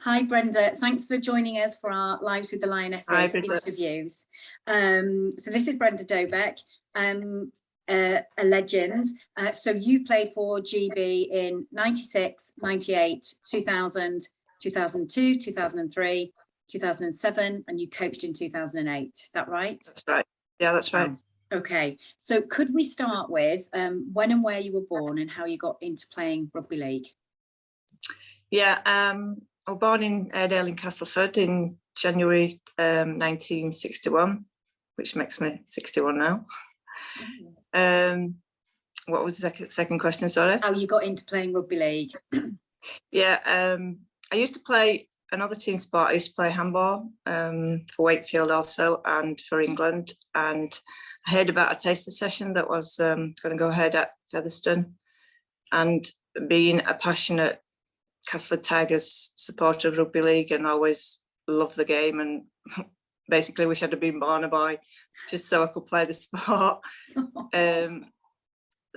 Hi, Brenda. Thanks for joining us for our Lives with the Lionesses interviews. So this is Brenda Dobek, a legend. So you played for GB in 96, 98, 2000, 2002, 2003, 2007, and you coached in 2008. Is that right? That's right. Yeah, that's right. Okay. So could we start with when and where you were born and how you got into playing rugby league? Yeah, I was born in Airedale in Castleford in January 1961, which makes me 61 now. What was the second question, sorry? How you got into playing rugby league? Yeah, I used to play another team sport. I used to play handball for Wakefield also and for England. And I heard about a taster session that was going to go ahead at Featherstone. And being a passionate Castleford Tigers supporter of rugby league and always loved the game and basically wish I'd have been born a boy just so I could play the sport.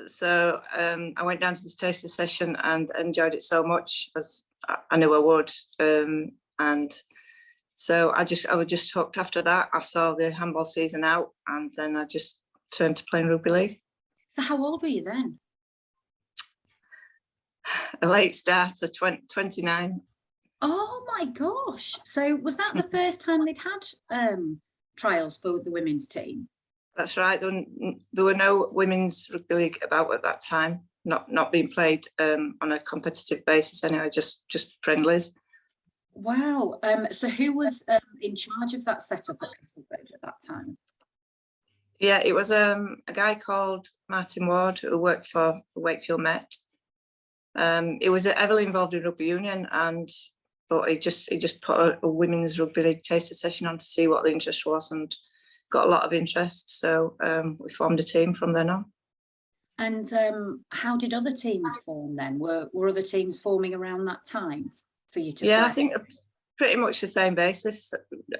So I went down to this taster session and enjoyed it so much, as I knew I would. And so I was just hooked after that. I saw the handball season out and then I just turned to playing rugby league. So how old were you then? A late starter, 29. Oh my gosh. So was that the first time they'd had trials for the women's team? That's right. There were no women's rugby league about at that time, not being played on a competitive basis anyway, just friendlies. Wow. So who was in charge of that setup at Castleford at that time? Yeah, it was a guy called Martin Ward who worked for Wakefield Met. He was heavily involved in rugby union, but he just put a women's rugby league taster session on to see what the interest was, and got a lot of interest. So we formed a team from then on. And how did other teams form then? Were other teams forming around that time for you to play? I think pretty much the same basis,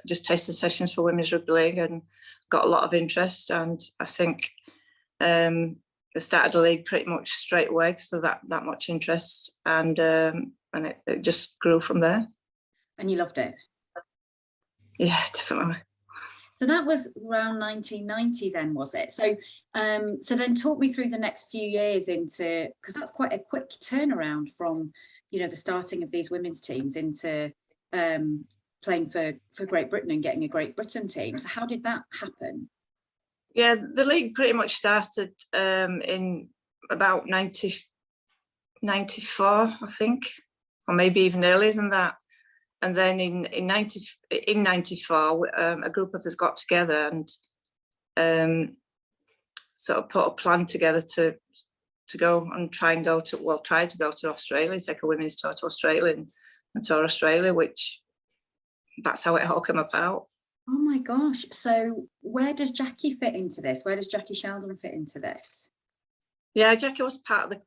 just taster sessions for women's rugby league, and got a lot of interest. And I think they started the league pretty much straight away because of that much interest, and it just grew from there. And you loved it? Yeah, definitely. So that was around 1990 then, was it? So so then talk me through the next few years into, because that's quite a quick turnaround from, you know, the starting of these women's teams into playing for Great Britain and getting a Great Britain team. So how did that happen? Yeah, the league pretty much started in about 94, I think, or maybe even earlier than that. And then in 94, a group of us got together and sort of put a plan together to go and try to go to Australia, take a women's tour to Australia and tour Australia, which that's how it all came about. Oh my gosh. So where does Jackie fit into this? Where does Jackie Sheldon fit into this? Yeah, Jackie was part of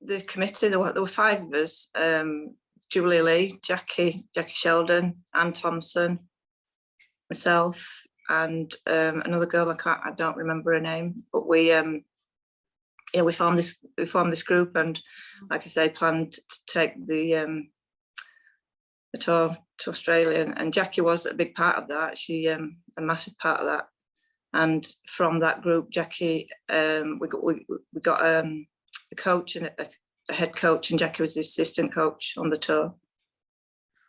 the committee. There were 5 of us. Julie Lee, Jackie Sheldon, Anne Thompson, myself, and another girl. I don't remember her name, but we formed this group, and like I say, planned to take the tour to Australia. And Jackie was a big part of that. She a massive part of that. And from that group, Jackie, we got a coach and a head coach, and Jackie was the assistant coach on the tour.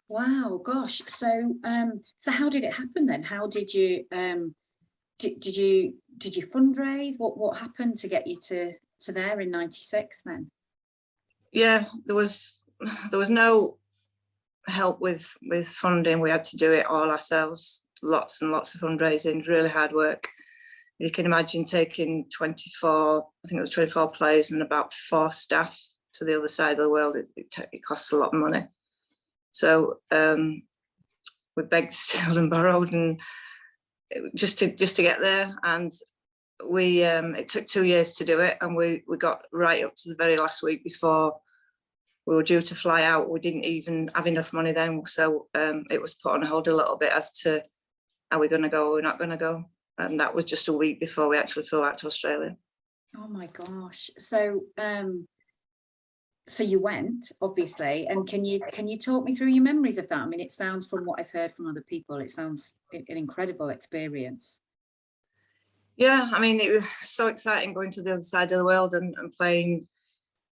Wow, gosh. So so how did it happen then? How did you did you fundraise? What happened to get you to there in 96 then? Yeah, there was no help with funding. We had to do it all ourselves. Lots and lots of fundraising, really hard work. You can imagine taking 24, I think it was 24 players and about 4 staff to the other side of the world. It costs a lot of money. So we begged, stealed and borrowed, and just to get there. And we it took 2 years to do it, and we got right up to the very last week before we were due to fly out. We didn't even have enough money then, so it was put on hold a little bit as to are we going to go or we're not going to go. And that was just a week before we actually flew out to Australia. Oh my gosh. So so you went, obviously, and can you talk me through your memories of that? I mean, it sounds, from what I've heard from other people, it sounds an incredible experience. Yeah, I mean, it was so exciting going to the other side of the world and playing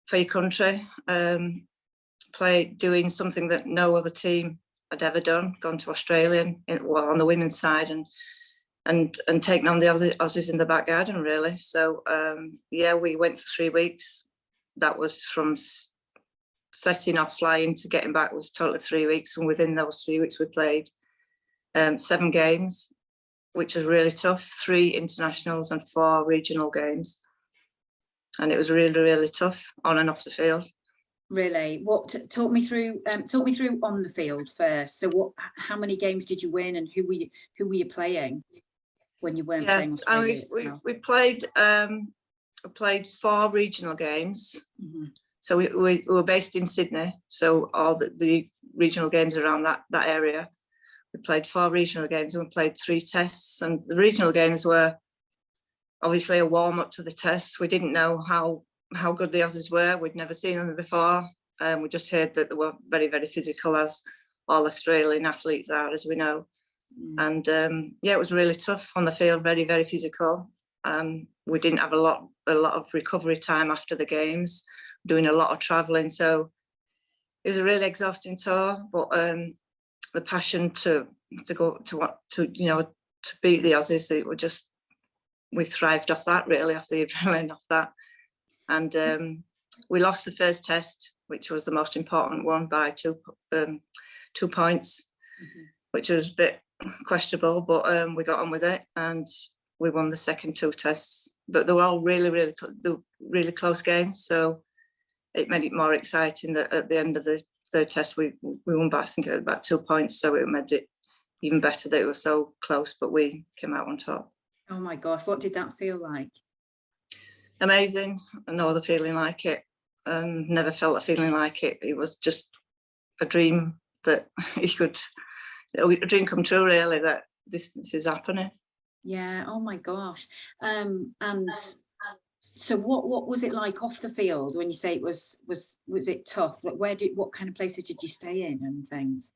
for your country, doing something that no other team had ever done, gone to Australia on the women's side and taking on the Aussies in the back garden, really. So yeah, we went for 3 weeks. That was from setting off, flying to getting back was totally 3 weeks, and within those 3 weeks we played 7 games, which was really tough, 3 internationals and 4 regional games, and it was really, really tough on and off the field. Really? Talk me through on the field first. So how many games did you win, and who were you playing when you weren't playing Australia? We played 4 regional games. Mm-hmm. So we were based in Sydney, so all the regional games around that area. We played 4 regional games and we played 3 tests, and the regional games were obviously a warm-up to the tests. We didn't know how good the Aussies were. We'd never seen them before. We just heard that they were very, very physical, as all Australian athletes are, as we know. And yeah, it was really tough on the field, very, very physical. We didn't have a lot of recovery time after the games, doing a lot of traveling, so it was a really exhausting tour. But the passion to beat the Aussies, we thrived off that, really, off the adrenaline, off that. And we lost the first test, which was the most important one, by 2 points, mm-hmm. which was a bit questionable, but we got on with it and we won the second 2 tests. But they were all really, really close games, so it made it more exciting that at the end of the 3rd test we won by, I think, about 2 points, so it made it even better that it was so close, but we came out on top. Oh my gosh, what did that feel like? Amazing. No other feeling like it. Never felt a feeling like it. It was just a dream that a dream come true, really, that this is happening. Yeah. Oh my gosh. And so what was it like off the field when you say it was it tough? Like, what kind of places did you stay in and things?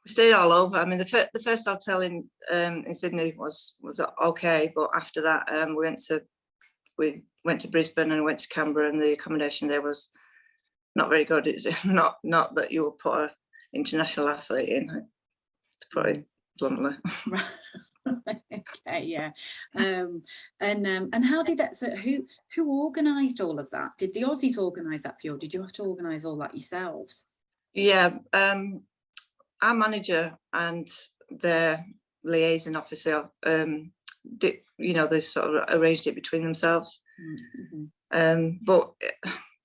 We stayed all over. I mean, the first hotel in Sydney was okay, but after that we went to Brisbane and went to Canberra, and the accommodation there was not very good. It's not that you would put an international athlete in, to put it bluntly. Right. Okay, yeah. And how did that? So who organised all of that? Did the Aussies organise that for you, or did you have to organise all that yourselves? Yeah, our manager and their liaison officer did, they sort of arranged it between themselves. Mm-hmm. But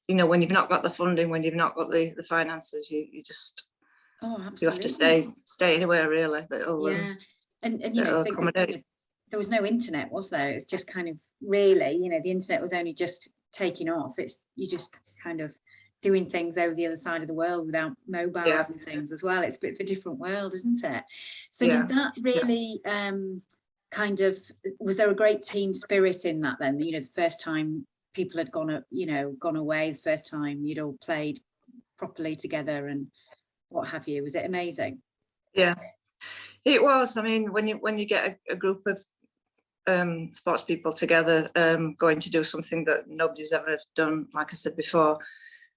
when you've not got the funding, when you've not got the finances, you just you have to stay anywhere, really. Yeah. And there was no internet, was there? It's just kind of really, the internet was only just taking off. You just kind of doing things over the other side of the world without mobiles and things as well. It's a bit of a different world, isn't it? So did that really kind of, was there a great team spirit in that then? The first time people had gone away, the first time you'd all played properly together and what have you, was it amazing? Yeah. It was. I mean, when you get a group of sports people together, going to do something that nobody's ever done, like I said before,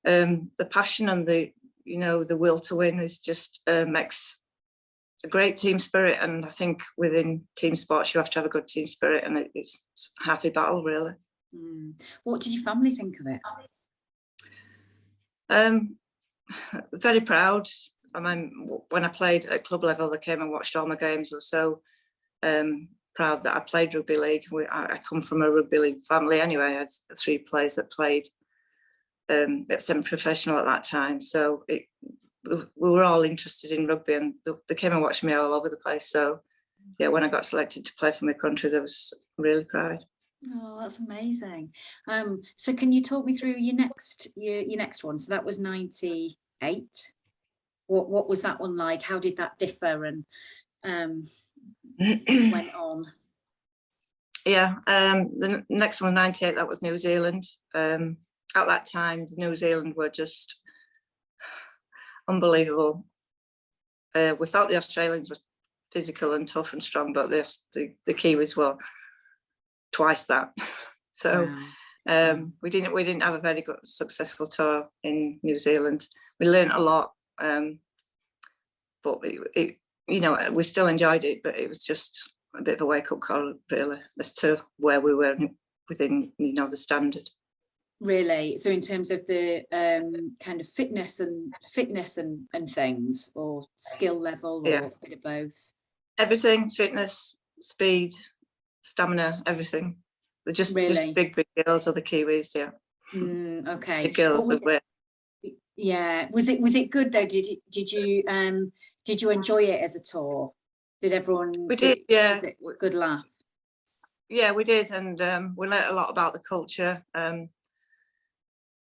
the passion and the will to win is just makes a great team spirit. And I think within team sports, you have to have a good team spirit, and it's a happy battle, really. What did your family think of it? Very proud. I mean, when I played at club level, they came and watched all my games. I was so proud that I played rugby league. I come from a rugby league family anyway. I had 3 players that played at semi-professional at that time. So we were all interested in rugby, and they came and watched me all over the place. So yeah, when I got selected to play for my country, they was really proud. Oh, that's amazing. So can you talk me through your next one? So that was 98. What was that one like? How did that differ and went on? Yeah, the next one was 98. That was New Zealand. at that time, New Zealand were just unbelievable. We thought the Australians were physical and tough and strong, but the Kiwis were twice that. So we didn't have a very good successful tour in New Zealand. We learned a lot, but it you know, we still enjoyed it, but it was just a bit of a wake-up call, really, as to where we were within, you know, the standard. Really? So in terms of the kind of fitness and things, or skill level, or a bit of both? Everything: fitness, speed, stamina, everything. They're just really? big girls are the Kiwis, yeah. Okay. Big girls are where. Yeah. Was it good though? Did you enjoy it as a tour? Did everyone? We did, yeah. Good laugh. Yeah, we did, and we learnt a lot about the culture in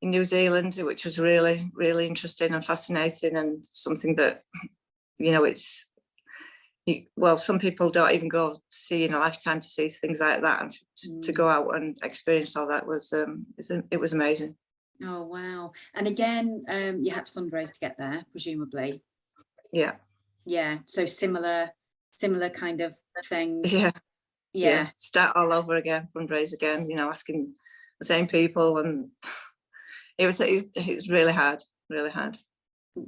New Zealand, which was really, really interesting and fascinating, and something that, you know, well, some people don't even go to see in a lifetime to see things like that, and to go out and experience all that was it was amazing. Oh wow. And again, you had to fundraise to get there, presumably. Yeah. So similar kind of things. Yeah, start all over again, fundraise again, you know, asking the same people, and it was really hard.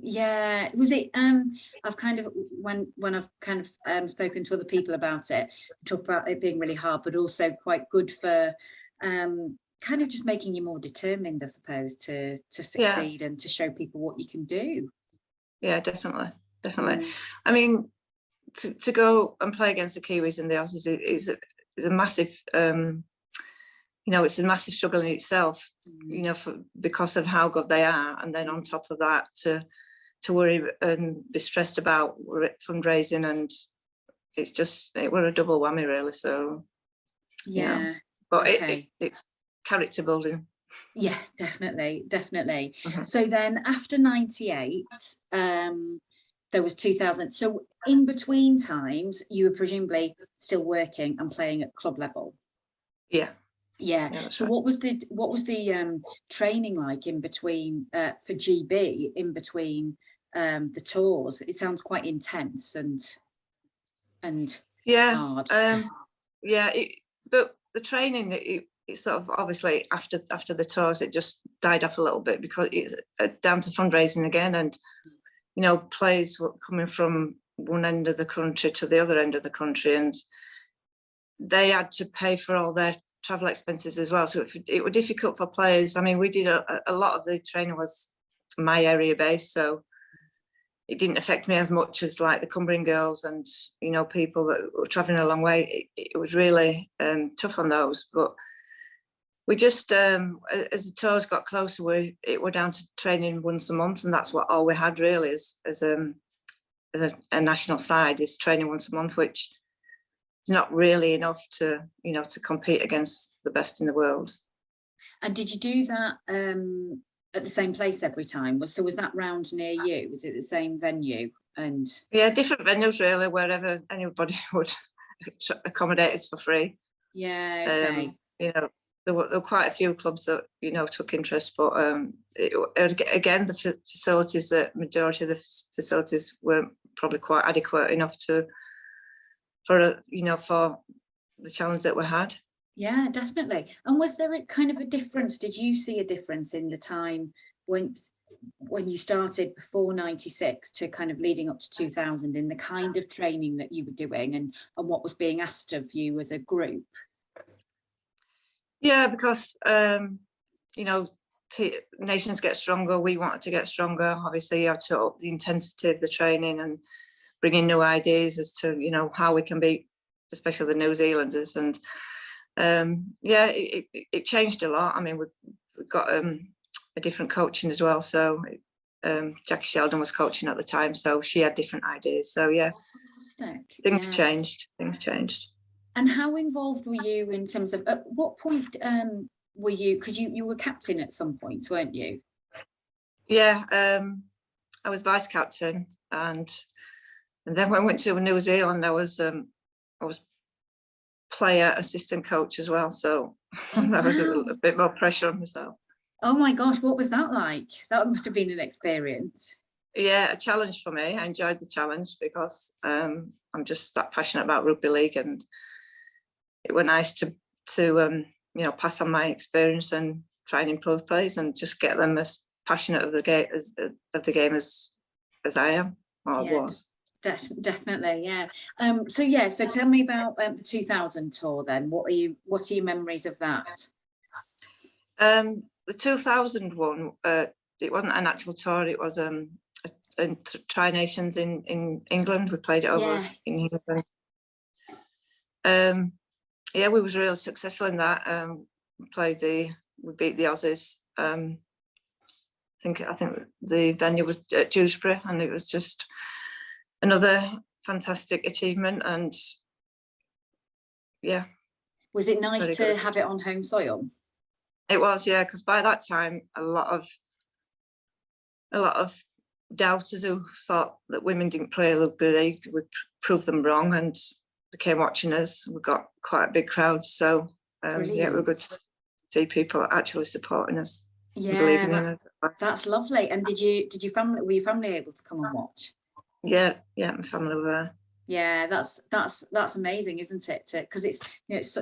Yeah. Was it I've kind of, when I've kind of spoken to other people about it, talk about it being really hard, but also quite good for kind of just making you more determined, I suppose, to succeed and to show people what you can do. Yeah, definitely. I mean, to go and play against the Kiwis and the Aussies is a massive you know, it's a massive struggle in itself, you know, because of how good they are, and then on top of that to worry and be stressed about fundraising, and it were a double whammy, really. So you know, but it's character building. Yeah, definitely. So then after 98, there was 2000. So in between times, you were presumably still working and playing at club level. Yeah. So right. what was the training like in between for GB, in between the tours? It sounds quite intense and hard. But the training, it sort of, obviously after the tours, it just died off a little bit, because it's down to fundraising again, and you know, players were coming from one end of the country to the other end of the country, and they had to pay for all their travel expenses as well. So it was difficult for players. I mean, we did a lot of the training was my area based, so it didn't affect me as much as like the Cumbrian girls and, you know, people that were traveling a long way. It was really tough on those. But we just, as the tours got closer, it were down to training once a month, and that's all we had really as a national side, is training once a month, which is not really enough to, you know, to compete against the best in the world. And did you do that at the same place every time? So was that round near you? Was it the same venue? And yeah, different venues really, wherever anybody would accommodate us for free. Yeah, okay. You know, there were quite a few clubs that, you know, took interest, but again, the facilities, the majority of the facilities weren't probably quite adequate enough for the challenge that we had. Yeah, definitely. And was there a kind of a difference? Did you see a difference in the time when you started before 96 to kind of leading up to 2000, in the kind of training that you were doing and what was being asked of you as a group? Yeah, because you know, nations get stronger. We wanted to get stronger. Obviously, you have to up the intensity of the training and bring in new ideas as to, you know, how we can beat, especially the New Zealanders. And yeah, it changed a lot. I mean, we've got a different coaching as well. So Jackie Sheldon was coaching at the time, so she had different ideas. So yeah, fantastic. Things changed. And how involved were you in terms of, at what point were you, because you were captain at some point, weren't you? Yeah, I was vice captain, and then when I went to New Zealand, I was player assistant coach as well, so that was a bit more pressure on myself. Oh my gosh, what was that like? That must have been an experience. Yeah, a challenge for me. I enjoyed the challenge because I'm just that passionate about rugby league, and it was nice to you know, pass on my experience and try and improve players and just get them as passionate of the game as I am or Yeah, was. Definitely, yeah. So yeah, so tell me about the 2000 tour then. What are your memories of that? The 2000 one, it wasn't an actual tour. It was a Tri-Nations in England. We played it over in England. Yeah, we was really successful in that. We beat the Aussies. I think the venue was at Dewsbury, and it was just another fantastic achievement. And yeah, was it nice to have it on home soil? It was, yeah, because by that time a lot of doubters who thought that women didn't play rugby league, we proved them wrong, and they came watching us. We got quite a big crowd, so yeah, it was good to see people actually supporting us. Yeah, believing in us. That's lovely. And were your family able to come and watch? Yeah, my family were there. Yeah, that's amazing, isn't it? Because it's, you know, it's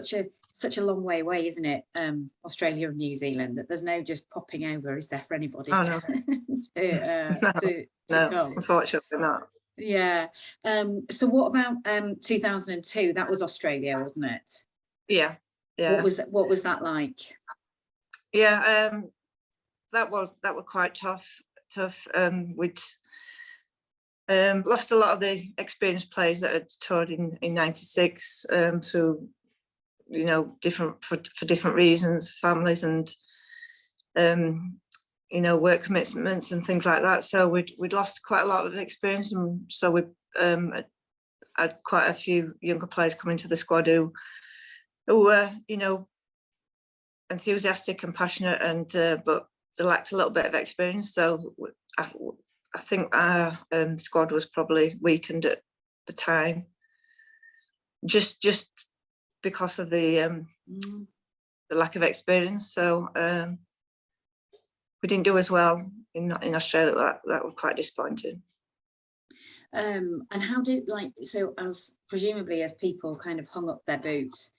such a long way away, isn't it? Australia and New Zealand, that there's no just popping over, is there, for anybody no. to come? Unfortunately not. Yeah. So what about 2002? That was Australia, wasn't it? Yeah. What was that like? Yeah, that was quite tough. We'd lost a lot of the experienced players that had toured in '96 through, you know, for different reasons, families and you know, work commitments and things like that. So we'd lost quite a lot of experience, and so we had quite a few younger players come into the squad who were, you know, enthusiastic and passionate, and but they lacked a little bit of experience. So I think our squad was probably weakened at the time, just because of the lack of experience. So we didn't do as well in Australia. That was quite disappointing. And how did, like, so as presumably as people kind of hung up their boots,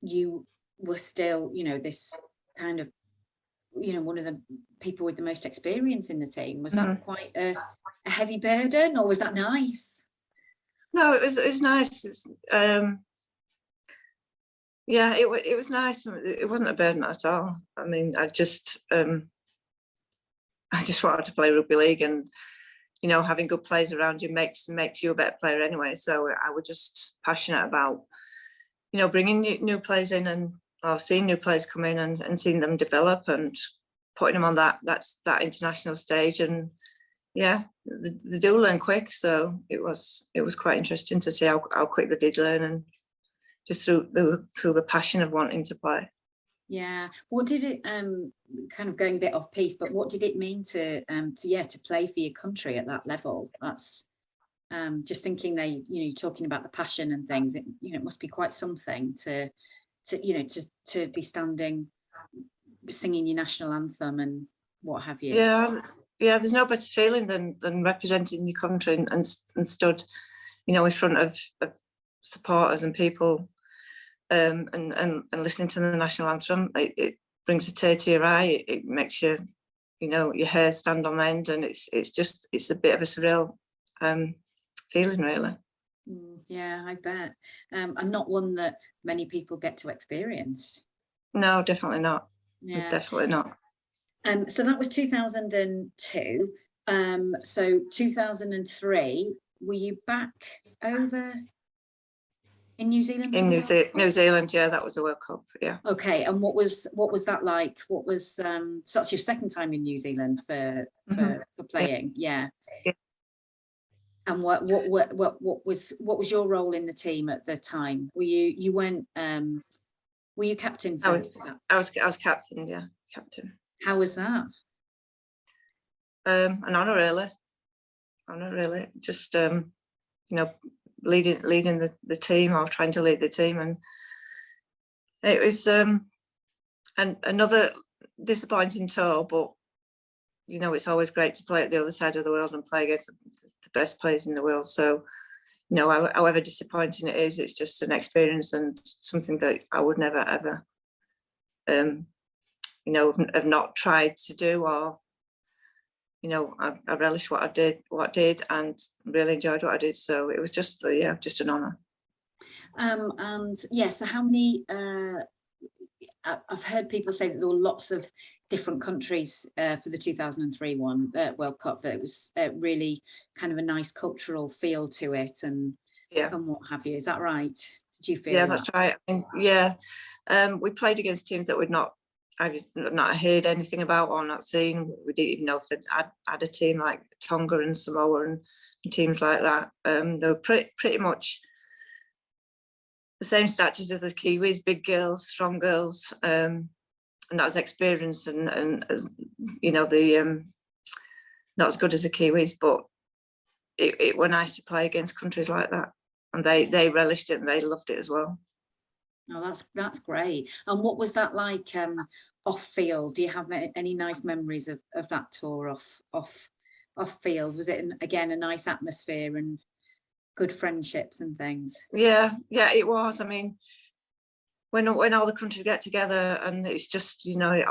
you were still, you know, this kind of, you know, one of the people with the most experience in the team. Was that quite a heavy burden, or was that nice? No, it was nice. Yeah, it was nice. It wasn't a burden at all. I mean, I just wanted to play rugby league, and you know, having good players around you makes you a better player anyway. So I was just passionate about, you know, bringing new players in, and seeing new players come in and seeing them develop and putting them on that international stage. And yeah, they do learn quick. So it was quite interesting to see how quick they did learn, and just through the passion of wanting to play. Yeah. What did it kind of going a bit off piece, but what did it mean to play for your country at that level? That's just thinking there, you know, you're talking about the passion and things. It, you know, it must be quite something to you know, to be standing, singing your national anthem and what have you. Yeah. There's no better feeling than representing your country and stood, you know, in front of supporters and people. And listening to the national anthem, it brings a tear to your eye. It makes you, you know, your hair stand on end, and it's a bit of a surreal feeling, really. Yeah, I bet. And not one that many people get to experience. No, definitely not. Yeah, definitely not. So that was 2002. So 2003, were you back over in New Zealand? In New Zealand, yeah, that was a World Cup, yeah. Okay, and what was that like? What was so that's your second time in New Zealand for playing, yeah. And what was your role in the team at the time? Were you captain? I was captain, yeah, captain. How was that? An honour, really. Just you know, leading the team, or trying to lead the team, and it was and another disappointing tour, but you know, it's always great to play at the other side of the world and play against the best players in the world. So, you know, however disappointing it is, it's just an experience and something that I would never ever, you know, have not tried to do, or, you know, I relished what I did, and really enjoyed what I did. So it was just, yeah, just an honour. And yeah, so how many? I've heard people say that there were lots of different countries for the 2003 World Cup, that it was really kind of a nice cultural feel to it, and what have you. Is that right? Did you feel? Yeah, that's right. I mean, yeah, we played against teams that I've not heard anything about or not seen. We didn't even know if they had a team like Tonga and Samoa and teams like that. They were pretty much the same statures as the Kiwis, big girls, strong girls, and not as experienced and as, you know, not as good as the Kiwis, but it were nice to play against countries like that, and they relished it and they loved it as well. Oh, that's great. And what was that like off field? Do you have any nice memories of that tour off field? Was it again a nice atmosphere and good friendships and things? Yeah, it was. I mean, when all the countries get together, and it's just, you know,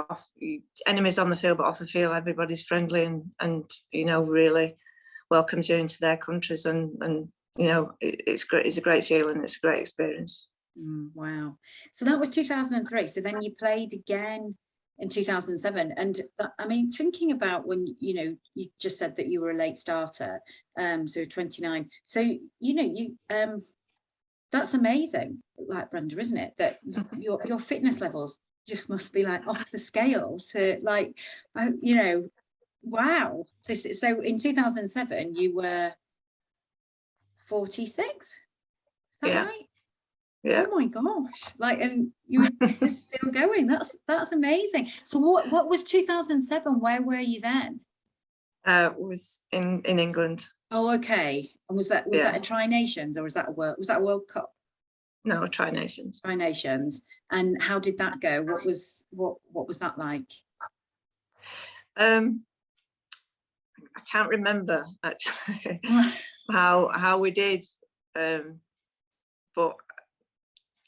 enemies on the field, but off the field, everybody's friendly and you know, really welcomes you into their countries, and you know, it's great. It's a great feeling. It's a great experience. Wow. So that was 2003. So then you played again in 2007. And I mean, thinking about when, you know, you just said that you were a late starter, so 29. So, you know, that's amazing, like Brenda, isn't it? That your fitness levels just must be like off the scale to like, you know, wow. So in 2007, you were 46. Is that right? Yeah. Oh my gosh! Like, and you're still going. That's amazing. So what was 2007? Where were you then? Was in England. Oh, okay. And was that a Tri-Nations, or was that a World Cup? No, Tri-Nations. Tri-Nations. And how did that go? What was that like? I can't remember actually how we did, but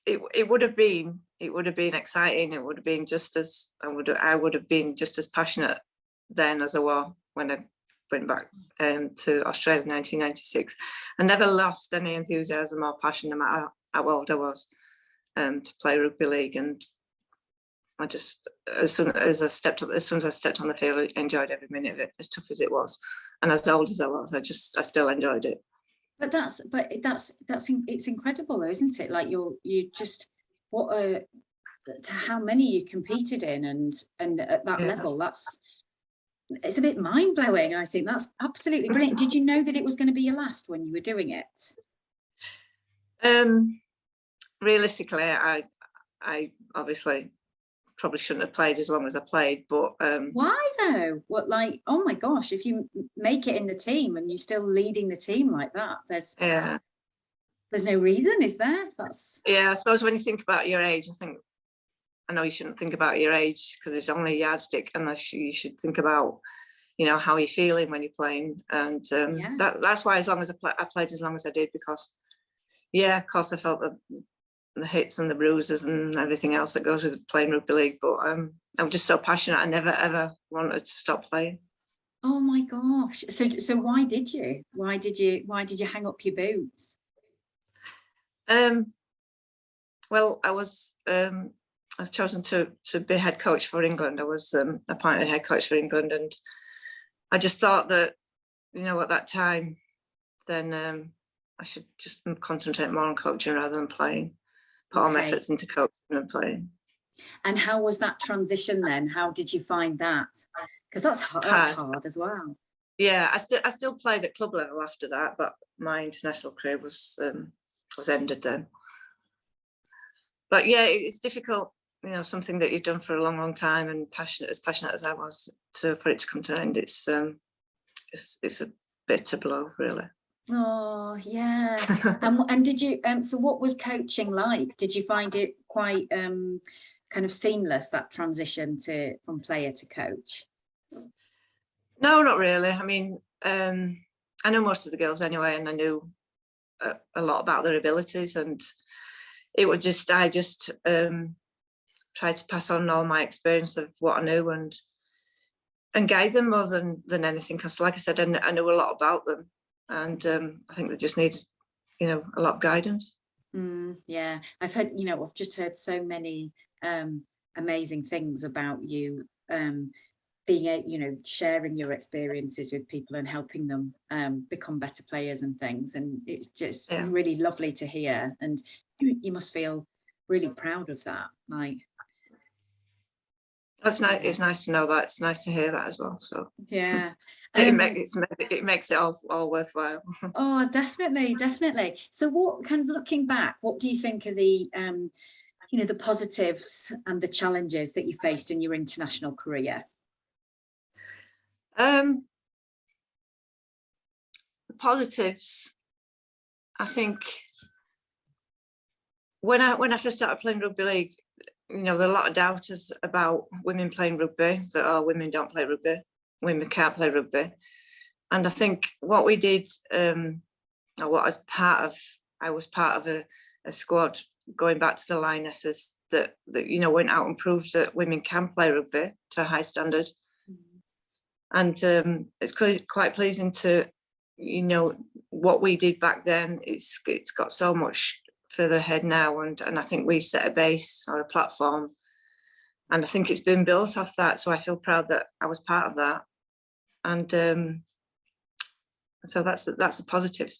it would have been exciting. It would have been just as I would have been just as passionate then as I was when I went back to Australia in 1996. I never lost any enthusiasm or passion, no matter how old I was, to play rugby league. And I just, as soon as I stepped on the field, I enjoyed every minute of it, as tough as it was, and as old as I was, I still enjoyed it. But it's incredible, though, isn't it? Like you just, to how many you competed in, and at that level, it's a bit mind-blowing. I think that's absolutely brilliant. Did you know that it was going to be your last when you were doing it? Realistically, I obviously probably shouldn't have played as long as I played, but why though? What, like, oh my gosh, if you make it in the team and you're still leading the team like that, there's no reason, is there? I suppose when you think about your age, I know you shouldn't think about your age because it's only a yardstick, unless you should think about, you know, how you're feeling when you're playing. And that's why, as long as I played as long as I did, because of course I felt the hits and the bruises and everything else that goes with playing rugby league, but I'm just so passionate. I never ever wanted to stop playing. Oh my gosh. So why did you hang up your boots? Well, I was chosen to be head coach for England. I was appointed head coach for England, and I just thought that, you know, at that time, then I should just concentrate more on coaching rather than playing. Put all my efforts into coaching and playing. And how was that transition then? How did you find that? Because that's hard as well. Yeah, I still played at club level after that, but my international career was ended then. But yeah, it's difficult, you know, something that you've done for a long time and passionate as I was, for it to come to an end. It's a bitter blow, really. Oh yeah. And did you so what was coaching like? Did you find it quite kind of seamless, that transition from player to coach? No, not really. I mean, I know most of the girls anyway, and I knew a lot about their abilities, and it would just, I just tried to pass on all my experience of what I knew and guide them more than anything, because like I said, I knew a lot about them, and I think they just need, you know, a lot of guidance. Yeah, I've heard, you know, I've just heard so many amazing things about you, being a, you know, sharing your experiences with people and helping them become better players and things, and it's just really lovely to hear, and you must feel really proud of that. Like, that's nice. It's nice to know that. It's nice to hear that as well. So yeah, it makes it all worthwhile. Oh, definitely. So what, kind of looking back, what do you think are the you know, the positives and the challenges that you faced in your international career? The positives, I think, when I first started playing rugby league, you know, there are a lot of doubters about women playing rugby, that, oh, women don't play rugby, women can't play rugby. And I think what we did, or what I was part of a squad going back to the Lionesses that you know, went out and proved that women can play rugby to a high standard. And it's quite pleasing to, you know, what we did back then. It's got so much further ahead now, and I think we set a base or a platform, and I think it's been built off that. So I feel proud that I was part of that, and so that's a positive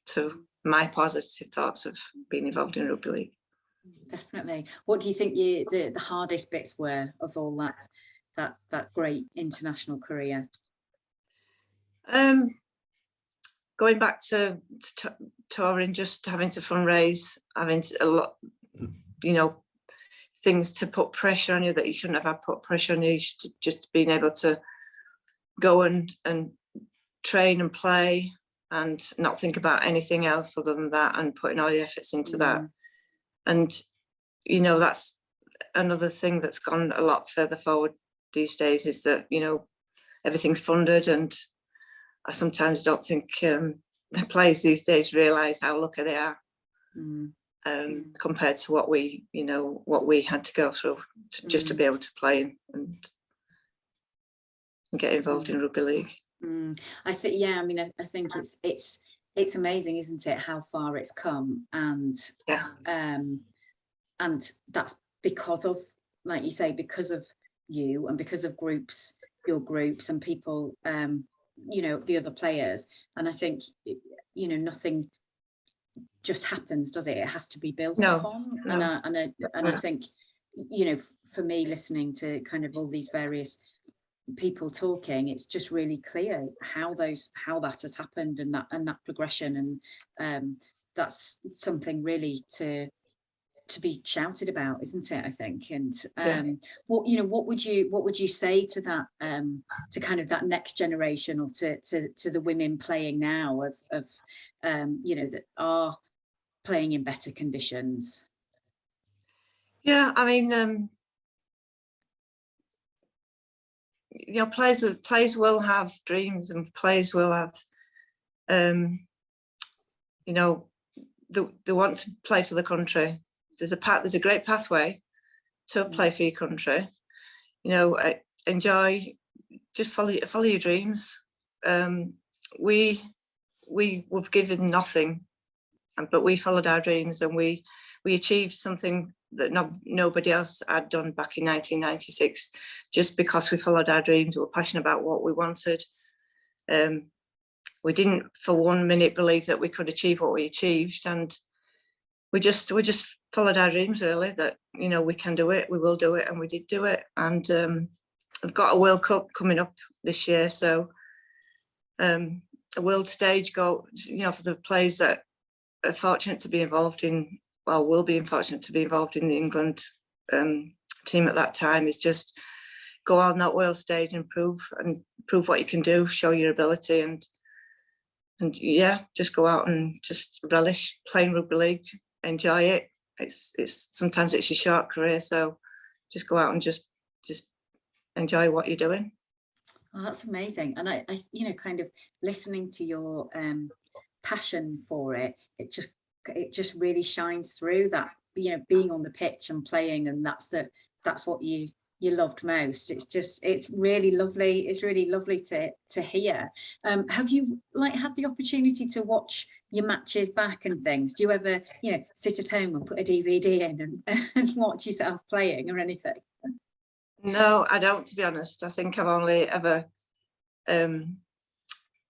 to my positive thoughts of being involved in rugby league. Definitely. What do you think the hardest bits were of all that great international career? Going back to touring, just having to fundraise, having a lot, you know, things to put pressure on you that you shouldn't have had put pressure on you. You should just being able to go and train and play and not think about anything else other than that, and putting all your efforts into that. And, you know, that's another thing that's gone a lot further forward these days, is that, you know, everything's funded, and I sometimes don't think the players these days realise how lucky they are compared to what we had to go through just to be able to play and get involved in rugby league. I think, yeah, I mean, I think it's amazing, isn't it, how far it's come, and and that's because of, like you say, because of you and because of your groups and people, you know, the other players. And I think, you know, nothing just happens, does it? It has to be built upon. And I think, you know, for me, listening to kind of all these various people talking, it's just really clear how that has happened, and that progression, and that's something really to be shouted about, isn't it, I think? And what, you know, what would you say to that, to kind of that next generation, or to the women playing now of you know, that are playing in better conditions? Yeah, I mean, you know, players will have dreams, and players will have, you know, they want to play for the country. There's a great pathway to play for your country. You know, enjoy, just follow your dreams. We were given nothing, but we followed our dreams, and we achieved something that nobody else had done back in 1996, just because we followed our dreams. We were passionate about what we wanted. We didn't for 1 minute believe that we could achieve what we achieved, and we just followed our dreams, really, that, you know, we can do it, we will do it, and we did do it. And I've got a World Cup coming up this year, so a world stage goal, you know, for the players that are fortunate to be involved in, well, will be fortunate to be involved in the England team at that time, is just go on that world stage and prove what you can do, show your ability, and yeah, just go out and just relish playing rugby league, enjoy it. It's sometimes it's a short career, so just go out and just enjoy what you're doing. Oh, that's amazing. And I you know, kind of listening to your passion for it, it just really shines through, that, you know, being on the pitch and playing, and that's what you loved most. It's really lovely. It's really lovely to hear. Have you had the opportunity to watch your matches back and things? Do you ever, you know, sit at home and put a DVD in and watch yourself playing or anything? No, I don't, to be honest. I think I've only ever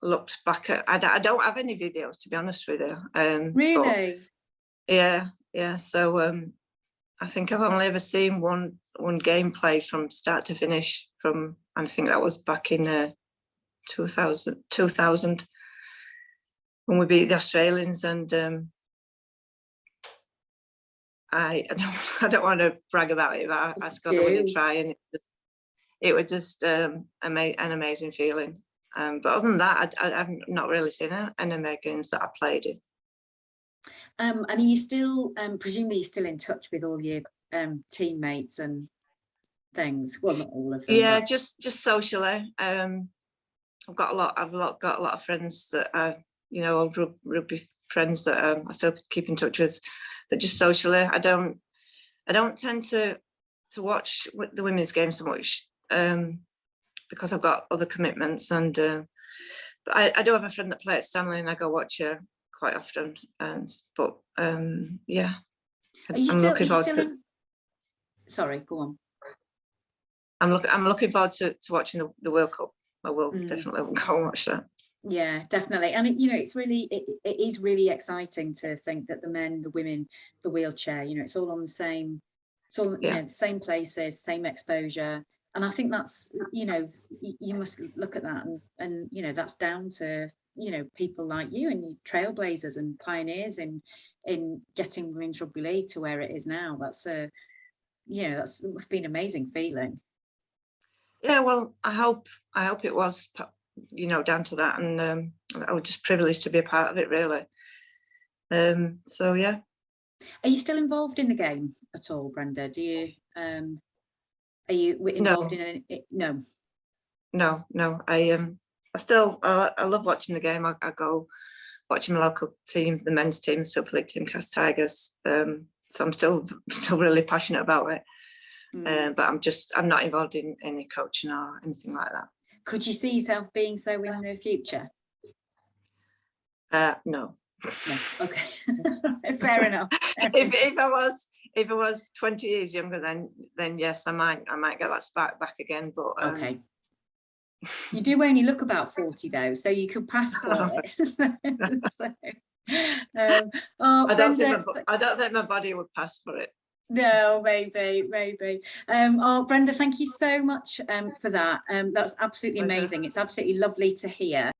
looked back at, I don't have any videos, to be honest with you. Really? Yeah. So I think I've only ever seen one gameplay from start to finish from, I think that was back in 2000 when we beat the Australians, and I don't want to brag about it, but I scored the winning try, and it was just an amazing feeling. But other than that, I've not really seen any games that I played in. And are you still, presumably you're still in touch with all your teammates and things? Well, not all of them. Yeah, but... just socially. I've got a lot of friends that are, you know, old rugby friends that I still keep in touch with, but just socially. I don't tend to watch the women's game so much because I've got other commitments, and but I do have a friend that plays at Stanley, and I go watch her quite often. But yeah, I'm looking forward to. Sorry, go on. I'm looking forward to watching the World Cup. I will definitely go and watch that. Yeah, definitely. And you know, it's really, it is really exciting to think that the men, the women, the wheelchair, you know, it's all on the same, it's all, you know, the same places, same exposure. And I think that's, you know, you must look at that, and you know, that's down to, you know, people like you and trailblazers and pioneers in getting Women's Rugby League to where it is now. That's you know, it's been an amazing feeling. Yeah, well, I hope it was, you know, down to that, and I was just privileged to be a part of it, really. So yeah. Are you still involved in the game at all, Brenda? Do you are you involved in any? No. I love watching the game. I go watching my local team, the men's team, the Super League team, Cast Tigers. So I'm still really passionate about it. But I'm not involved in any coaching or anything like that. Could you see yourself being so in the future? No. No. Okay. Fair enough. If I was 20 years younger, then yes, I might get that spark back again. But okay. You do only look about 40 though, so you could pass for it. Oh, I don't think my body would pass for it. No, maybe. Oh, Brenda, thank you so much for that. That's absolutely amazing. It's absolutely lovely to hear.